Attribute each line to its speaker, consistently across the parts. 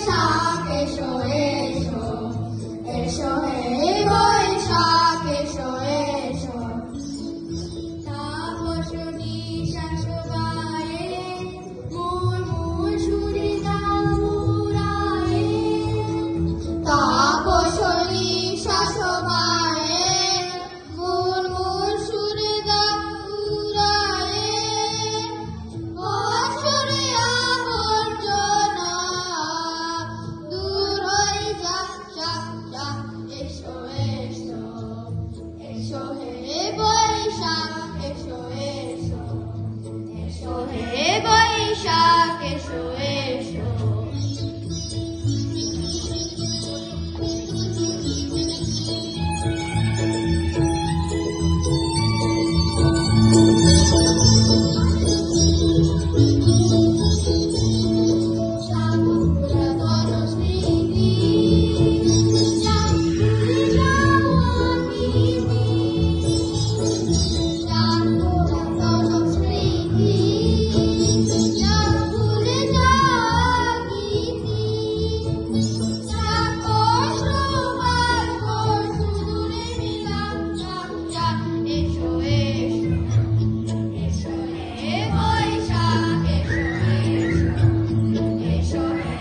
Speaker 1: বৈশাখ এসো এসো, এসো হে বৈশাখ এসো এসো। তাপসী শাশ্ববায়ে মোর মোর সুরে দাও মুরায়ে। তাপসী শাশ্ববায়ে মোর মোর সুরে দাও মুরায়ে। বছরে আবর্জনা দূর হয়ে যাক যাক যাক। এসো এসো, এসো হে বৈশাখ এসো এসো, এসো হে বৈশাখ এসো এসো।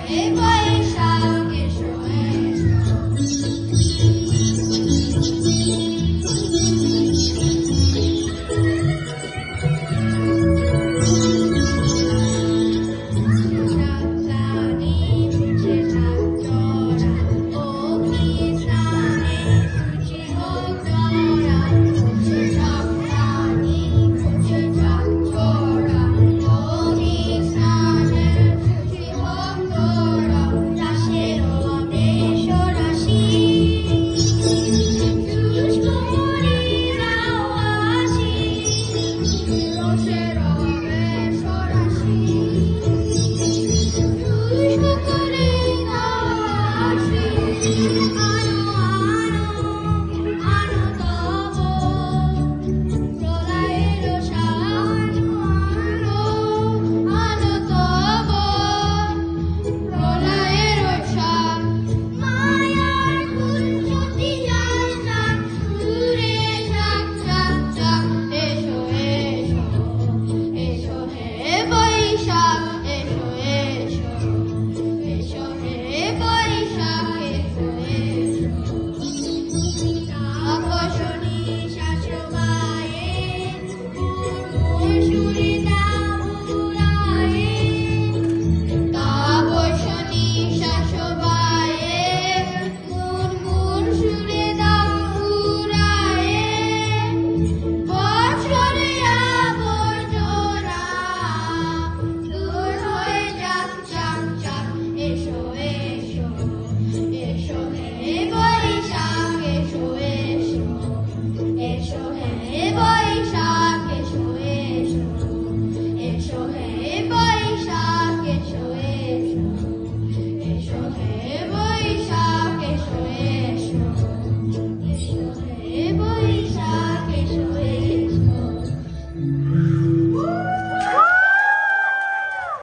Speaker 1: Hey,